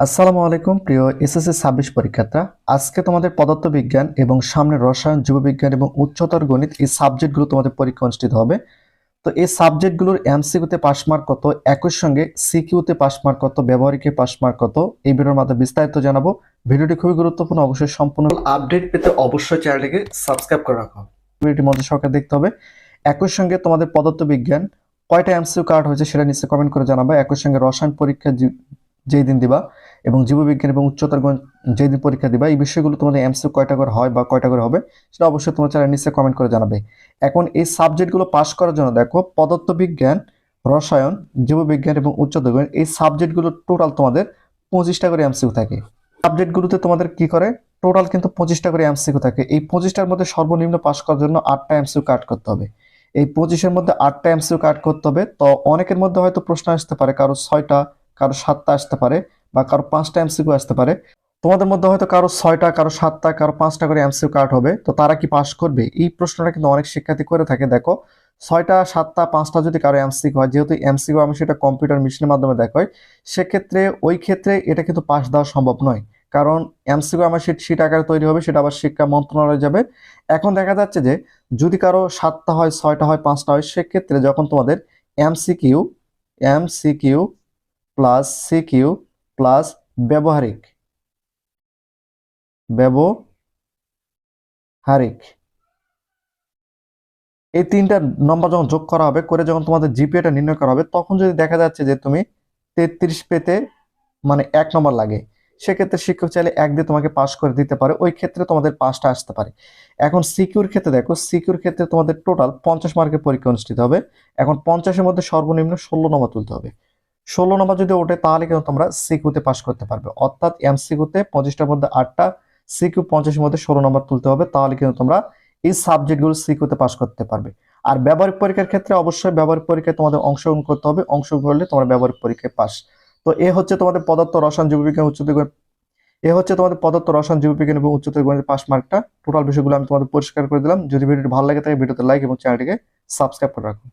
আসসালামু আলাইকুম প্রিয় এসএসসি 26 পরীক্ষার্থীরা। আজকে তোমাদের পদার্থবিজ্ঞান এবং সামনে রসায়ন, জীববিজ্ঞান এবং উচ্চতর গণিত এই সাবজেক্টগুলো তোমাদের পরীক্ষা অনুষ্ঠিত হবে। তো এই সাবজেক্টগুলোর এমসিকিউতে পাস মার্ক কত, একই সঙ্গে সিকিউতে পাস মার্ক কত, ব্যবহারিকে পাস মার্ক কত, এই ভিডিওর মাধ্যমে বিস্তারিত জানাবো। ভিডিওটি খুবই গুরুত্বপূর্ণ, অবশ্যই সম্পূর্ণ আপডেট পেতে অবশ্যই চ্যানেলটিকে সাবস্ক্রাইব করে রাখো। ভিডিওটি মনোযোগ সহকারে দেখতে হবে। একই সঙ্গে তোমাদের পদার্থবিজ্ঞান কয়টা এমসিকিউ কার্ড হয়েছে সেটা নিচে কমেন্ট করে জানাবে। একই সঙ্গে রসায়ন পরীক্ষা যেই দিন দিবা এবং জীববিজ্ঞান এবং উচ্চতর গণিত যেই দিন পরীক্ষা দিবা, এই বিষয়গুলো তোমাদের এমসিকিউ কয়টা করে হয় বা কয়টা করে হবে সেটা অবশ্যই তোমার চ্যানেল নিচে কমেন্ট করে জানাবে। এখন এই সাবজেক্টগুলো পাস করার জন্য দেখো, পদার্থবিজ্ঞান, রসায়ন, জীববিজ্ঞান এবং উচ্চতর গণিত এই সাবজেক্টগুলো টোটাল তোমাদের 25টা করে এমসিকিউ থাকে। সাবজেক্টগুলোতে তোমাদের কি করে, টোটাল কিন্তু 25টা করে এমসিকিউ থাকে। এই 25টার মধ্যে সর্বনিম্ন পাস করার জন্য 8টা এমসিকিউ কাট করতে হবে। এই 25এর মধ্যে 8টা এমসিকিউ কাট করতে হবে। তো অনেকের মধ্যে হয়তো প্রশ্ন আসতে পারে, কারো 6টা, কারো 7টা আসতে পারে, বা কারো 5টা এমসিকিউ আসতে পারে। তোমাদের মধ্যে হয়তো কারো 6টা, কারো 7টা, কারো 5টা করে এমসিকিউ কাট হবে। তো তারা কি পাস করবে, এই প্রশ্নটা কিন্তু অনেক শিক্ষার্থী করে থাকে। দেখো, 6টা, 7টা, 5টা যদি কারো এমসিকিউ হয়, যেহেতু এমসিকিউ আমি সেটা কম্পিউটার মেশিনের মাধ্যমে দেখাই, সেক্ষেত্রে ওই ক্ষেত্রে এটা কিন্তু পাস দেওয়া সম্ভব নয়। কারণ এমসিকিউ আমার শীট আকারে তৈরি হবে, সেটা আবার শিক্ষা মন্ত্রণালয়ে যাবে। এখন দেখা যাচ্ছে যে যদি কারো 7টা হয়, 6টা হয়, 5টা হয়, সেক্ষেত্রে যখন তোমাদের MCQ MCQ plus CQ plus ব্যবহারিক ব্যবহারিক এই তিনটা নম্বর যখন যোগ করা হবে, করে যখন তোমাদের জিপিএটা নির্ণয় করা হবে, তখন যদি দেখা যাচ্ছে যে তুমি 33 পেতে মানে 1 নম্বর লাগে, সেক্ষেত্রে শিক্ষক চাইলে 1 দিয়ে তোমাকে পাস করে দিতে পারে। ওই ক্ষেত্রে তোমাদের 5টা আসতে পারে। এখন সিকিউর ক্ষেত্রে দেখো, সিকিউর ক্ষেত্রে তোমাদের টোটাল 50 মার্কের পরীক্ষা অনুষ্ঠিত হবে। এখন 50-এর মধ্যে সর্বনিম্ন 16 নম্বর তুলতে হবে। 16 নম্বর যদি ওঠে, তাহলে কিন্তু তোমরা সিকিউতে পাস করতে পারবে। অর্থাৎ এমসিকিউতে 25টার মধ্যে 8টা, সিকিউ 50-এর মধ্যে 16 নম্বর তুলতে হবে, তাহলে কিন্তু তোমরা এই সাবজেক্টগুলো সিকিউতে পাস করতে পারবে। আর ব্যবহারিক পরীক্ষার ক্ষেত্রে অবশ্যই ব্যবহারিক পরীক্ষায় তোমাদের অংশগ্রহণ করতে হবে, অংশগ্রহণ করলে তোমরা ব্যবহারিক পরীক্ষায় পাস। তো এ হচ্ছে তোমাদের পদার্থ, রসায়ন, জীববিজ্ঞান, উচ্চতর গণিত। এ হচ্ছে তোমাদের পদার্থ, রসায়ন, জীববিজ্ঞান এবং উচ্চতর গণিতের পাস মার্কটা। টোটাল বিষয়গুলো আমি তোমাদের পরিষ্কার করে দিলাম। যদি ভিডিওটি ভালো লাগে থাকে, ভিডিওতে লাইক এবং চ্যানেলটিকে সাবস্ক্রাইব করে রাখো।